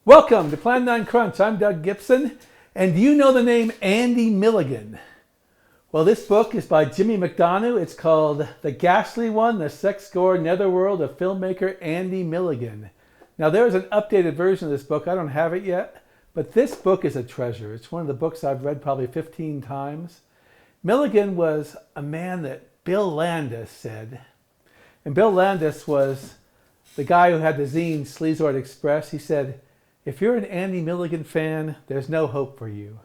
Welcome to Plan9Crunch. I'm Doug Gibson, and do you know the name Andy Milligan? Well, this book is by Jimmy McDonough. It's called The Ghastly One, The Sex-Gore Netherworld of Filmmaker Andy Milligan. Now, there is an updated version of this book. I don't have it yet, but this book is a treasure. It's one of the books I've read probably 15 times. Milligan was a man that Bill Landis said, and Bill Landis was the guy who had the zine Sleazoid Express. He said, if you're an Andy Milligan fan, there's no hope for you.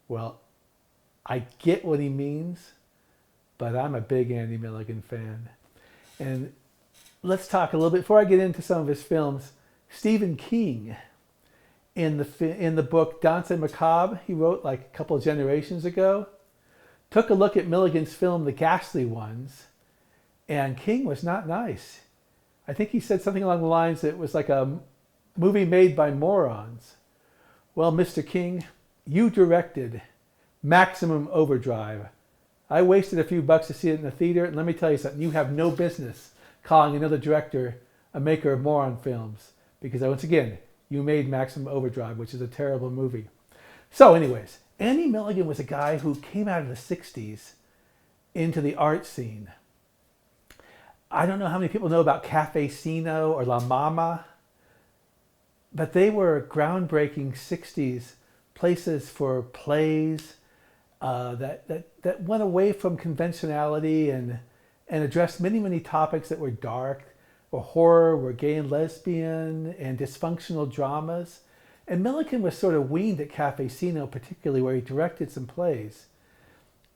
Well, I get what he means, but I'm a big Andy Milligan fan. And let's talk a little bit, before I get into some of his films, Stephen King, in the book Danse Macabre, he wrote like a couple of generations ago, took a look at Milligan's film, The Ghastly Ones, and King was not nice. I think he said something along the lines that it was like a movie made by morons. Well, Mr. King, you directed Maximum Overdrive. I wasted a few bucks to see it in the theater, and let me tell you something, you have no business calling another director a maker of moron films, because once again, you made Maximum Overdrive, which is a terrible movie. So anyways, Andy Milligan was a guy who came out of the 60s into the art scene. I don't know how many people know about Cafe Sino or La Mama, but they were groundbreaking 60s places for plays that went away from conventionality and addressed many, many topics that were dark, were horror, were gay and lesbian, and dysfunctional dramas. And Milligan was sort of weaned at Cafe Sino, particularly where he directed some plays.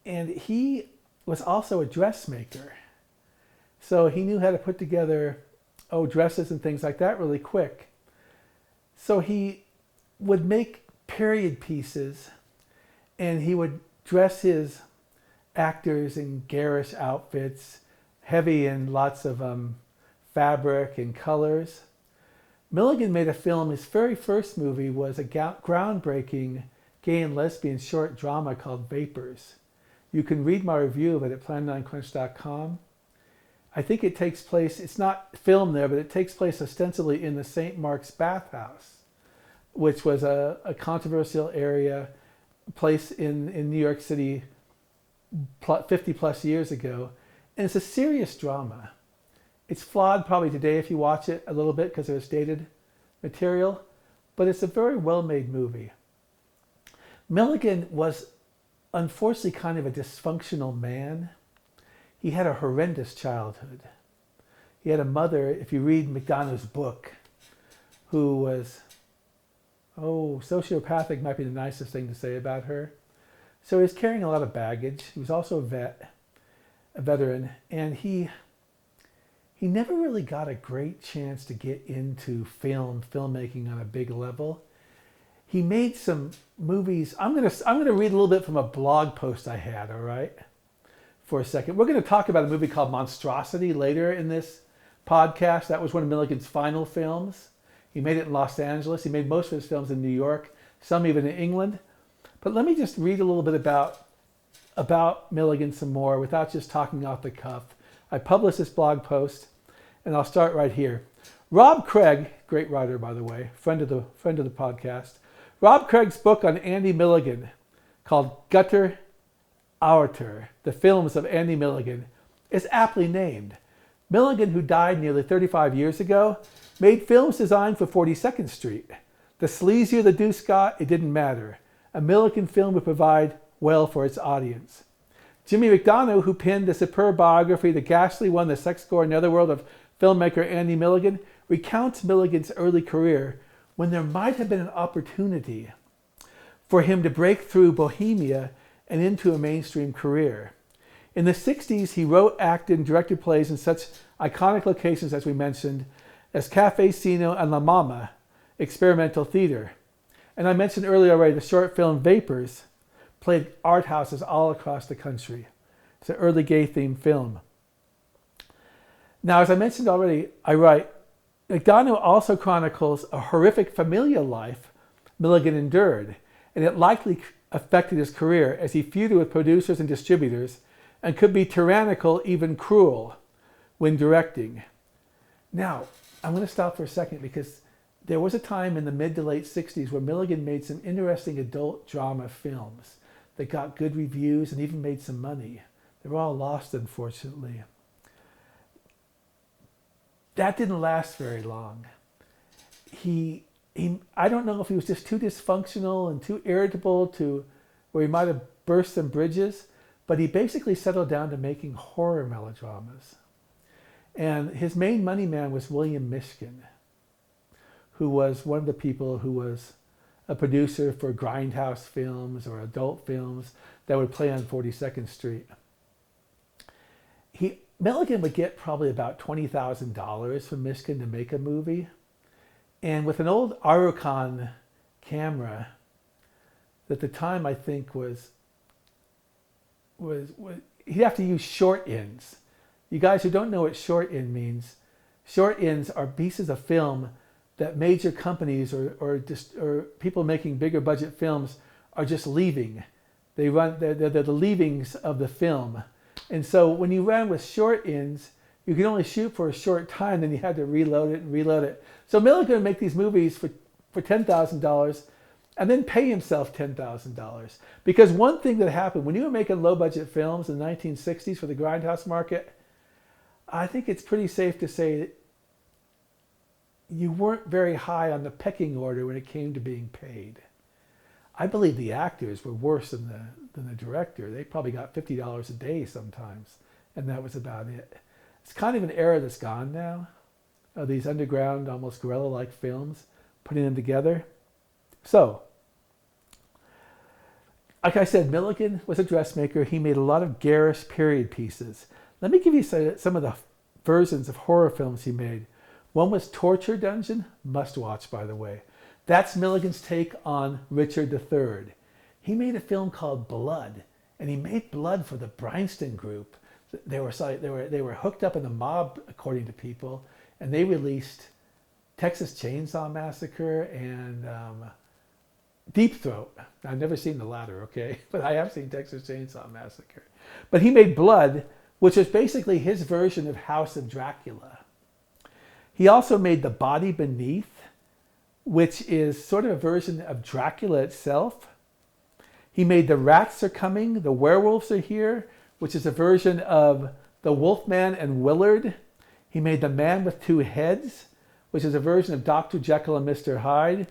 And he was also a dressmaker. So he knew how to put together, dresses and things like that really quick. So he would make period pieces, and he would dress his actors in garish outfits, heavy in lots of fabric and colors. Milligan made a film, his very first movie was a groundbreaking gay and lesbian short drama called Vapors. You can read my review of it at Plan9Crunch.com. I think it takes place, it's not filmed there, but it takes place ostensibly in the St. Mark's bathhouse, which was a controversial area, place in New York City 50 plus years ago. And it's a serious drama. It's flawed probably today if you watch it a little bit because there's dated material, but it's a very well-made movie. Milligan was unfortunately kind of a dysfunctional man. He had a horrendous childhood. He had a mother, if you read McDonough's book, who was, sociopathic might be the nicest thing to say about her. So he was carrying a lot of baggage. He was also a veteran, and he never really got a great chance to get into filmmaking on a big level. He made some movies. I'm gonna read a little bit from a blog post I had, all right? For a second. We're going to talk about a movie called Monstrosity later in this podcast. That was one of Milligan's final films. He made it in Los Angeles. He made most of his films in New York, some even in England. But let me just read a little bit about Milligan some more without just talking off the cuff. I published this blog post, and I'll start right here. Rob Craig, great writer by the way, friend of the podcast. Rob Craig's book on Andy Milligan called Gutter Autor, the films of Andy Milligan, is aptly named. Milligan, who died nearly 35 years ago, made films designed for 42nd Street. The sleazier the deuce got, it didn't matter. A Milligan film would provide well for its audience. Jimmy McDonough, who penned the superb biography, The Ghastly One, The Sex-Gore Netherworld of filmmaker Andy Milligan, recounts Milligan's early career when there might have been an opportunity for him to break through Bohemia and into a mainstream career. In the 60s, he wrote, acted, and directed plays in such iconic locations as we mentioned, as Cafe Sino and La Mama, experimental theater. And I mentioned earlier already, the short film Vapors played art houses all across the country. It's an early gay-themed film. Now, as I mentioned already, I write, McDonough also chronicles a horrific familial life Milligan endured, and it likely affected his career as he feuded with producers and distributors and could be tyrannical, even cruel, when directing. Now, I'm going to stop for a second because there was a time in the mid to late 60s where Milligan made some interesting adult drama films that got good reviews and even made some money. They were all lost, unfortunately. That didn't last very long. I don't know if he was just too dysfunctional and too irritable to where he might have burst some bridges, but he basically settled down to making horror melodramas. And his main money man was William Mishkin, who was one of the people who was a producer for grindhouse films or adult films that would play on 42nd Street. Milligan would get probably about $20,000 from Mishkin to make a movie. And with an old Arucon camera, that at the time I think was he'd have to use short ends. You guys who don't know what short end means, short ends are pieces of film that major companies or people making bigger budget films are just leaving. They're the leavings of the film. And so when you ran with short ends, you could only shoot for a short time, then you had to reload it. So Milligan would make these movies for $10,000 and then pay himself $10,000. Because one thing that happened, when you were making low budget films in the 1960s for the grindhouse market, I think it's pretty safe to say that you weren't very high on the pecking order when it came to being paid. I believe the actors were worse than the director. They probably got $50 a day sometimes, and that was about it. It's kind of an era that's gone now, of these underground, almost guerrilla-like films, putting them together. So, like I said, Milligan was a dressmaker. He made a lot of garish period pieces. Let me give you some of the versions of horror films he made. One was Torture Dungeon, must watch, by the way. That's Milligan's take on Richard III. He made a film called Blood, and he made Blood for the Bryanston Group. They were hooked up in the mob, according to people, and they released Texas Chainsaw Massacre and Deep Throat. I've never seen the latter, okay, but I have seen Texas Chainsaw Massacre. But he made Blood, which was basically his version of House of Dracula. He also made The Body Beneath, which is sort of a version of Dracula itself. He made The Rats Are Coming, The Werewolves Are Here, which is a version of The Wolfman and Willard. He made The Man with Two Heads, which is a version of Dr. Jekyll and Mr. Hyde.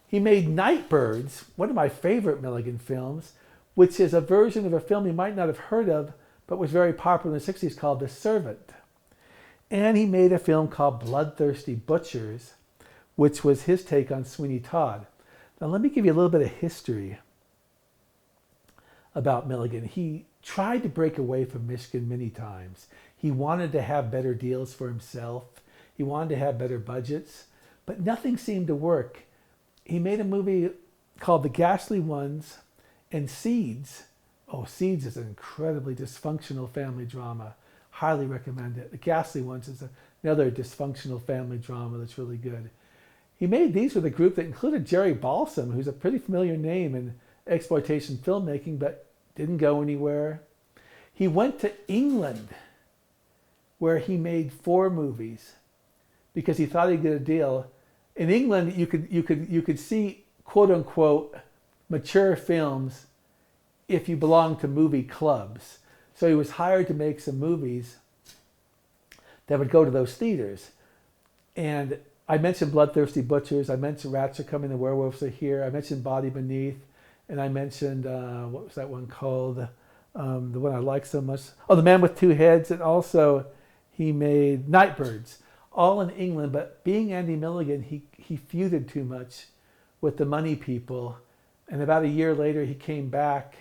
He made Nightbirds, one of my favorite Milligan films, which is a version of a film you might not have heard of, but was very popular in the 60s called The Servant. And he made a film called Bloodthirsty Butchers, which was his take on Sweeney Todd. Now let me give you a little bit of history about Milligan. He tried to break away from Mishkin many times. He wanted to have better deals for himself. He wanted to have better budgets, but nothing seemed to work. He made a movie called The Ghastly Ones and Seeds. Oh, Seeds is an incredibly dysfunctional family drama. Highly recommend it. The Ghastly Ones is another dysfunctional family drama that's really good. He made these with a group that included Jerry Balsam, who's a pretty familiar name in exploitation filmmaking, but didn't go anywhere. He went to England, where he made 4 movies because he thought he'd get a deal. In England, you could see quote unquote mature films if you belonged to movie clubs. So he was hired to make some movies that would go to those theaters. And I mentioned Bloodthirsty Butchers. I mentioned Rats Are Coming, The Werewolves Are Here. I mentioned Body Beneath. And I mentioned, what was that one called? The one I like so much. Oh, The Man with Two Heads. And also he made Nightbirds, all in England. But being Andy Milligan, he feuded too much with the money people. And about a year later, he came back.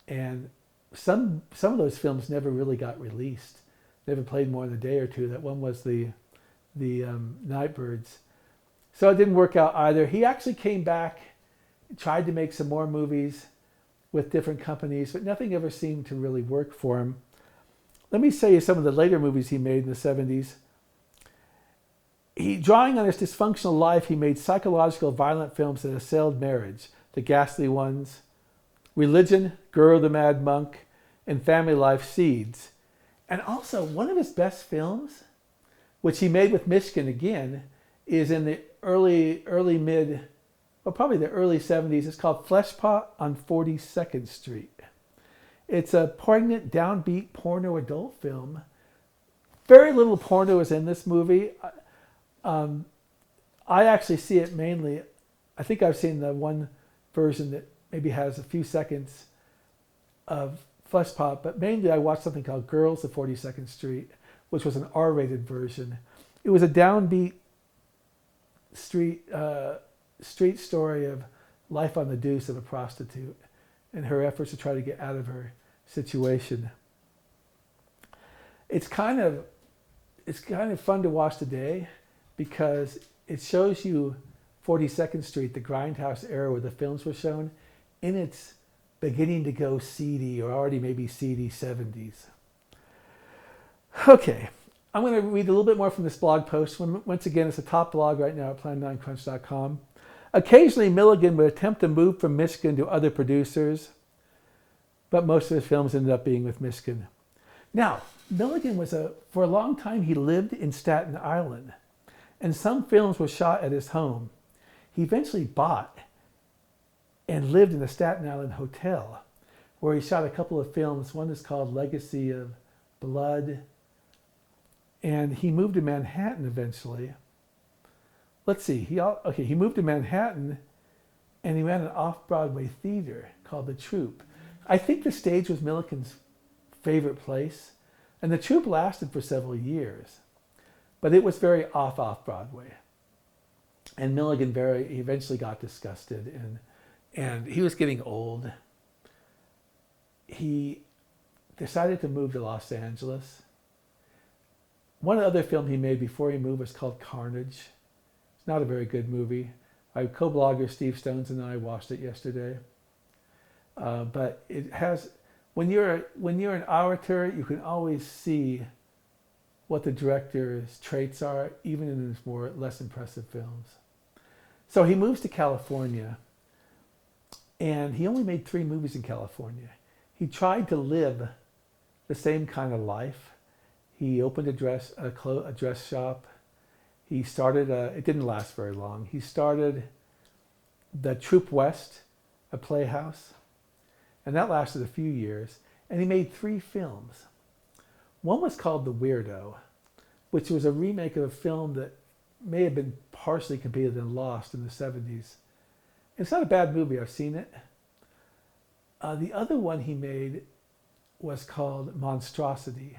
And some of those films never really got released. Never played more than a day or two. That one was the Nightbirds. So it didn't work out either. He actually came back, tried to make some more movies with different companies, but nothing ever seemed to really work for him. Let me say some of the later movies he made in the 70s. Drawing on his dysfunctional life, he made psychological violent films that assailed marriage. The Ghastly Ones, Religion, Guru the Mad Monk, and Family Life, Seeds. And also, one of his best films, which he made with Mishkin again, is in the probably the early 70s. It's called Fleshpot on 42nd Street. It's a poignant, downbeat porno adult film. Very little porno is in this movie. I actually see it mainly. I think I've seen the one version that maybe has a few seconds of Fleshpot, but mainly I watched something called Girls of 42nd Street, which was an R-rated version. It was a downbeat street story of life on the deuce of a prostitute and her efforts to try to get out of her situation. It's kind of fun to watch today because it shows you 42nd Street, the Grindhouse era where the films were shown, in its beginning to go seedy or already maybe seedy 70s. Okay, I'm going to read a little bit more from this blog post. Once again, it's a top blog right now at Plan9Crunch.com. Occasionally, Milligan would attempt to move from Michigan to other producers, but most of his films ended up being with Michigan. Now, Milligan for a long time, he lived in Staten Island, and some films were shot at his home. He eventually bought and lived in the Staten Island Hotel, where he shot a couple of films. One is called Legacy of Blood, and he moved to Manhattan eventually. Let's see, he moved to Manhattan, and he ran an off-Broadway theater called The Troupe. I think the stage was Milligan's favorite place, and The Troupe lasted for several years, but it was very off-Broadway. And Milligan he eventually got disgusted, and he was getting old. He decided to move to Los Angeles. One other film he made before he moved was called Carnage. It's not a very good movie. My co-blogger Steve Stones and I watched it yesterday. But it has, when you're an auteur, you can always see what the director's traits are, even in his less impressive films. So he moves to California, and he only made 3 movies in California. He tried to live the same kind of life. He opened a dress shop. He started, it didn't last very long. He started the Troupe West, a playhouse, and that lasted a few years. And he made 3 films. One was called The Weirdo, which was a remake of a film that may have been partially competed in Lost in the 70s. It's not a bad movie, I've seen it. The other one he made was called Monstrosity.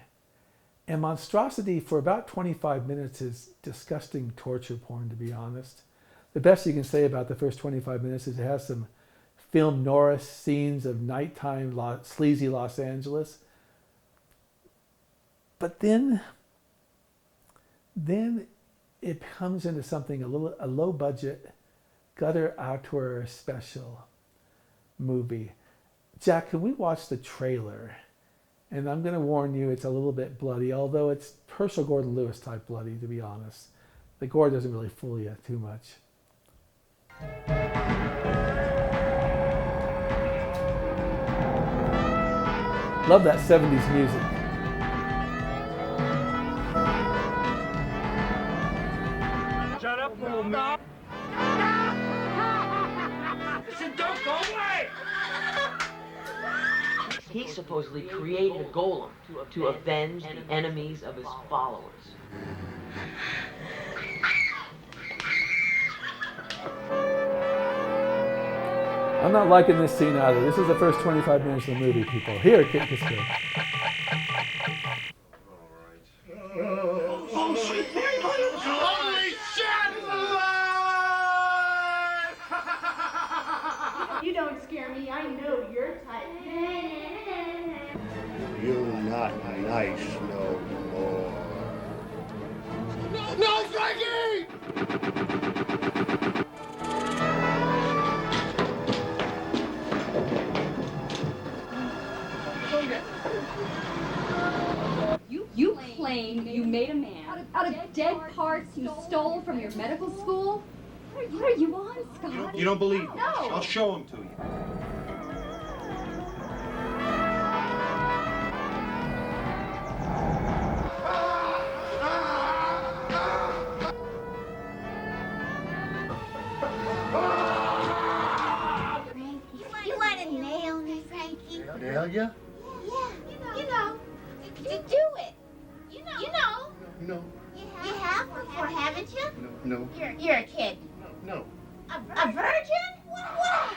And Monstrosity, for about 25 minutes, is disgusting torture porn, to be honest. The best you can say about the first 25 minutes is it has some film noir scenes of nighttime sleazy Los Angeles. But then it comes into something a low budget, gutter auteur special movie. Jack, can we watch the trailer? And I'm going to warn you, it's a little bit bloody, although it's Herschel Gordon Lewis type bloody, to be honest. The gore doesn't really fool you too much. Love that 70s music. Shut up, little man. Listen, don't go away! He supposedly created a golem to avenge the enemies of his followers. I'm not liking this scene either. This is the first 25 minutes of the movie, people. Here, kick this kid. Oh, sweet holy shit! You don't scare me. I know your type. You're not nice no more. No, Frankie! You claim you made a man out of dead parts you stole from your medical school? What are you on, Scott? You don't believe me? No. I'll show him to you. tell ya? Yeah. To do it. You know. No, You have before, haven't you? no, You're a kid. no. A virgin? Wow.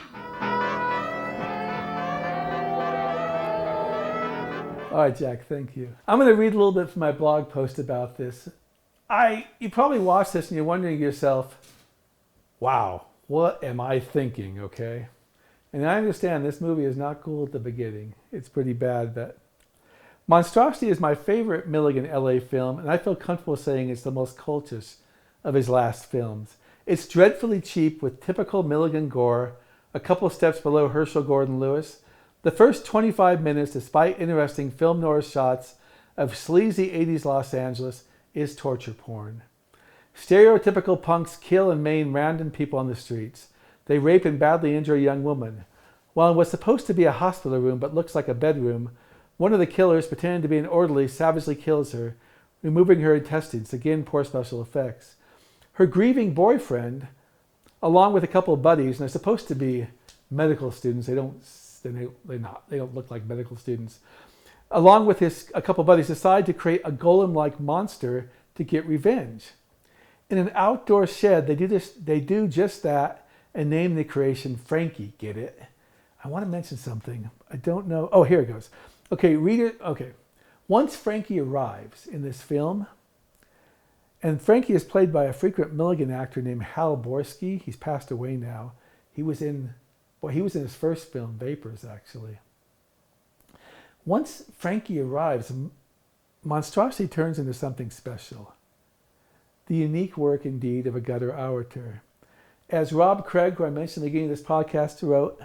All right, Jack, thank you. I'm going to read a little bit from my blog post about this. You probably watched this and you're wondering to yourself, wow, what am I thinking, okay? And I understand this movie is not cool at the beginning. It's pretty bad, but Monstrosity is my favorite Milligan LA film, and I feel comfortable saying it's the most cultish of his last films. It's dreadfully cheap with typical Milligan gore, a couple steps below Herschel Gordon Lewis. The first 25 minutes, despite interesting film noir shots of sleazy 80s Los Angeles, is torture porn. Stereotypical punks kill and maim random people on the streets. They rape and badly injure a young woman. While it was supposed to be a hospital room but looks like a bedroom, one of the killers, pretending to be an orderly, savagely kills her, removing her intestines. Again, poor special effects. Her grieving boyfriend, along with a couple of buddies, and they're supposed to be medical students. They don't look like medical students. Along with a couple of buddies, decide to create a golem-like monster to get revenge. In an outdoor shed, they do just that and name the creation Frankie. Get it? I want to mention something. I don't know. Oh, here it goes. Okay, reader. Okay. Once Frankie arrives in this film, and Frankie is played by a frequent Milligan actor named Hal Borsky. He's passed away now. He was in his first film, Vapors, actually. Once Frankie arrives, Monstrosity turns into something special. The unique work, indeed, of a gutter auteur. As Rob Craig, who I mentioned at the beginning of this podcast, wrote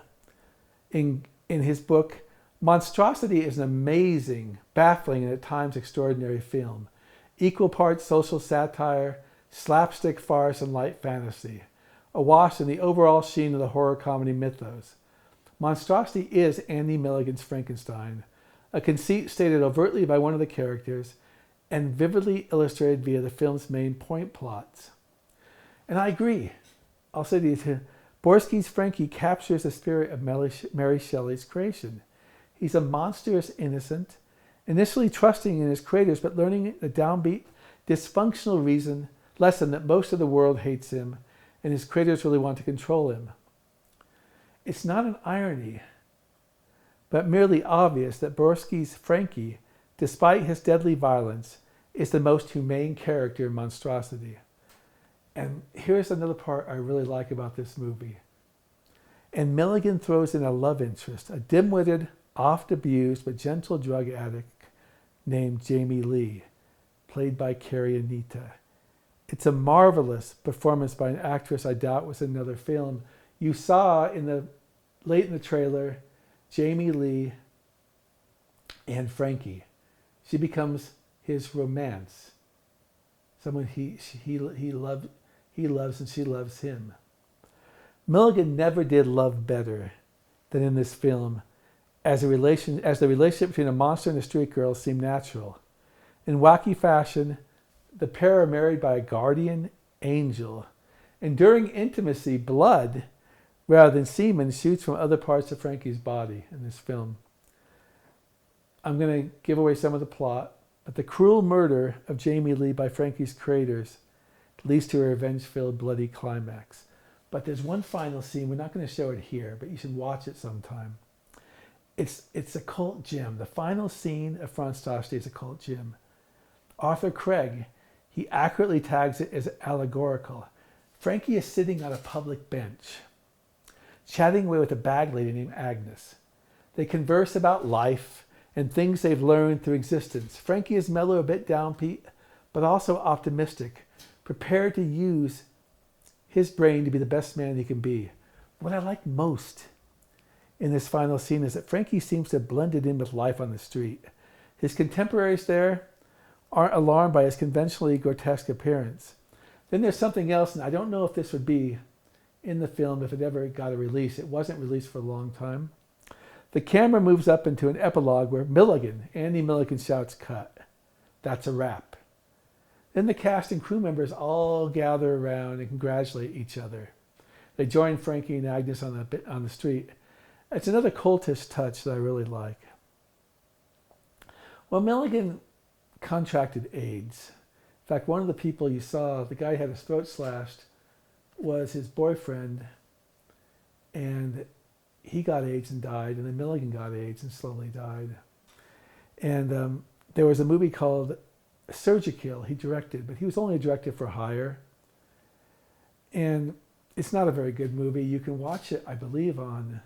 in his book, Monstrosity is an amazing, baffling, and at times extraordinary film. Equal parts social satire, slapstick farce, and light fantasy, awash in the overall sheen of the horror comedy mythos. Monstrosity is Andy Milligan's Frankenstein, a conceit stated overtly by one of the characters and vividly illustrated via the film's main point plots. And I agree. I'll say to you too, Borsky's Frankie captures the spirit of Mary Shelley's creation. He's a monstrous innocent, initially trusting in his creators, but learning the downbeat, dysfunctional lesson that most of the world hates him, and his creators really want to control him. It's not an irony, but merely obvious that Borsky's Frankie, despite his deadly violence, is the most humane character in Monstrosity. And here's another part I really like about this movie. And Milligan throws in a love interest, a dim-witted, oft-abused but gentle drug addict named Jamie Lee, played by Carrie Anita. It's a marvelous performance by an actress I doubt was in another film. You saw late in the trailer, Jamie Lee and Frankie. She becomes his romance, someone he loves and she loves him. Milligan never did love better than in this film, as the relationship between a monster and a street girl seemed natural. In wacky fashion, the pair are married by a guardian angel, and during intimacy, blood, rather than semen, shoots from other parts of Frankie's body in this film. I'm going to give away some of the plot, but the cruel murder of Jamie Lee by Frankie's creators leads to a revenge-filled, bloody climax. But there's one final scene. We're not going to show it here, but you should watch it sometime. It's a cult gem. The final scene of Monstrosity is a cult gem. Arthur Craig, he accurately tags it as allegorical. Frankie is sitting on a public bench, chatting away with a bag lady named Agnes. They converse about life and things they've learned through existence. Frankie is mellow, a bit downbeat, but also optimistic, prepared to use his brain to be the best man he can be. What I like most in this final scene is that Frankie seems to have blended in with life on the street. His contemporaries there aren't alarmed by his conventionally grotesque appearance. Then there's something else, and I don't know if this would be in the film if it ever got a release. It wasn't released for a long time. The camera moves up into an epilogue where Andy Milligan shouts, "Cut." That's a wrap. Then the cast and crew members all gather around and congratulate each other. They join Frankie and Agnes on the street. It's another cultish touch that I really like. Well, Milligan contracted AIDS. In fact, one of the people you saw, the guy who had his throat slashed, was his boyfriend, and he got AIDS and died, and then Milligan got AIDS and slowly died. And there was a movie called Surgikill he directed, but he was only a director for hire. And it's not a very good movie. You can watch it, I believe, on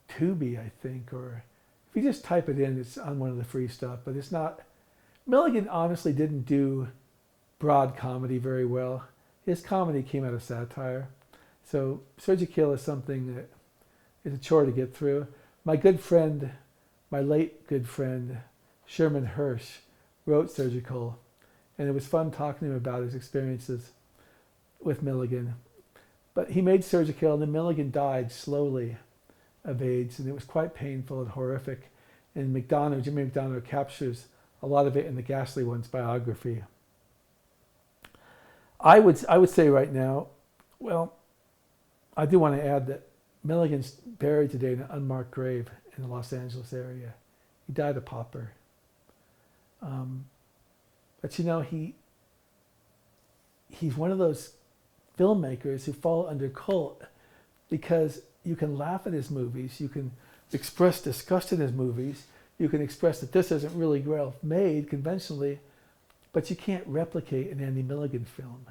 Tubi, I think, or if you just type it in, it's on one of the free stuff, but it's not. Milligan honestly didn't do broad comedy very well. His comedy came out of satire. So Surgikill is something that is a chore to get through. My good friend, my late good friend, Sherman Hirsch, wrote Surgikill, and it was fun talking to him about his experiences with Milligan. But he made Surgikill, and then Milligan died slowly of AIDS, and it was quite painful and horrific. And Jimmy McDonough captures a lot of it in the Ghastly One's biography. I would say right now, well, I do want to add that Milligan's buried today in an unmarked grave in the Los Angeles area. He died a pauper. But you know, he's one of those filmmakers who fall under cult because you can laugh at his movies, you can express disgust in his movies, you can express that this isn't really well made conventionally, but you can't replicate an Andy Milligan film,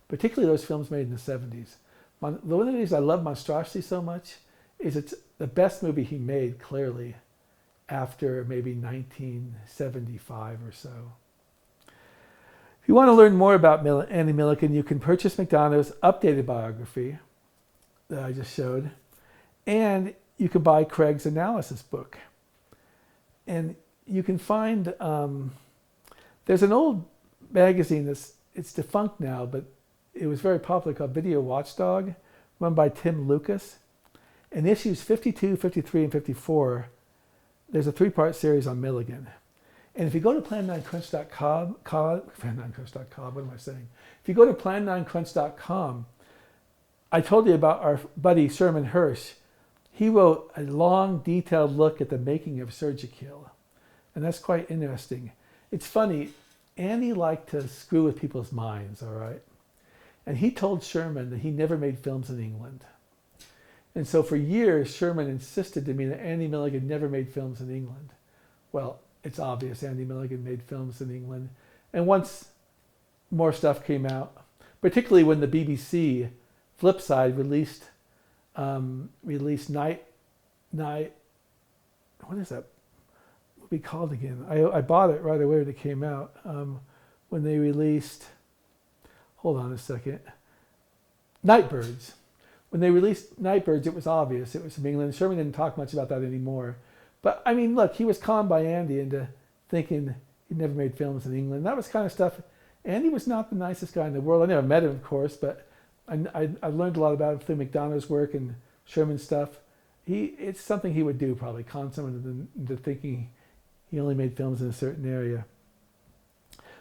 particularly those films made in the 70s. One of the reasons I love Monstrosity so much is it's the best movie he made, clearly, after maybe 1975 or so. If you want to learn more about Andy Milligan, you can purchase McDonough's updated biography that I just showed, and you can buy Craig's analysis book. And you can find, there's an old magazine it's defunct now, but it was very popular, called Video Watchdog, run by Tim Lucas. In issues 52, 53, and 54, there's a 3-part series on Milligan. And if you go to Plan9Crunch.com, what am I saying? If you go to Plan9Crunch.com, I told you about our buddy Sherman Hirsch. He wrote a long, detailed look at the making of Surgikill. And that's quite interesting. It's funny, Andy liked to screw with people's minds, all right? And he told Sherman that he never made films in England. And so for years, Sherman insisted to me that Andy Milligan never made films in England. Well, it's obvious Andy Milligan made films in England. And once more stuff came out, particularly when the BBC Flipside released Night, what is that movie called again? I bought it right away when it came out. When they released, hold on a second, Nightbirds. When they released Nightbirds, it was obvious it was from England. Sherman didn't talk much about that anymore. But I mean, look, he was conned by Andy into thinking he'd never made films in England. That was kind of stuff. Andy was not the nicest guy in the world. I never met him, of course, but I learned a lot about him through McDonough's work and Sherman's stuff. It's something he would do, probably, con someone into thinking he only made films in a certain area.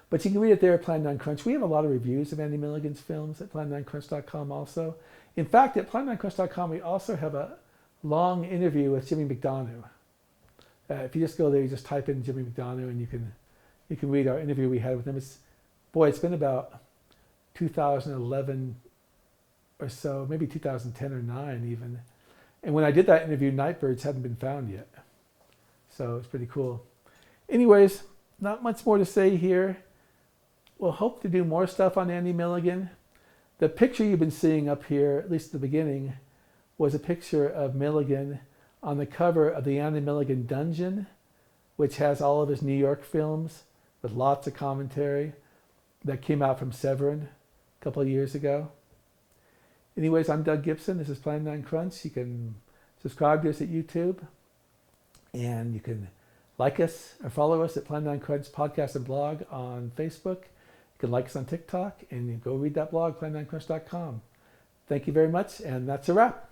But you can read it there at Plan9Crunch. We have a lot of reviews of Andy Milligan's films at Plan9Crunch.com also. In fact, at Plan9Crunch.com, we also have a long interview with Jimmy McDonough. If you just go there, you just type in Jimmy McDonough, and you can read our interview we had with him. It's been about 2011 or so, maybe 2010 or 9 even. And when I did that interview, Nightbirds hadn't been found yet. So it's pretty cool. Anyways, not much more to say here. We'll hope to do more stuff on Andy Milligan. The picture you've been seeing up here, at least at the beginning, was a picture of Milligan on the cover of the Andy Milligan Dungeon, which has all of his New York films with lots of commentary that came out from Severin a couple of years ago. Anyways, I'm Doug Gibson. This is Plan9Crunch. You can subscribe to us at YouTube, and you can like us or follow us at Plan9Crunch podcast and blog on Facebook. You can like us on TikTok, and you go read that blog, Plan9Crunch.com. Thank you very much, and that's a wrap.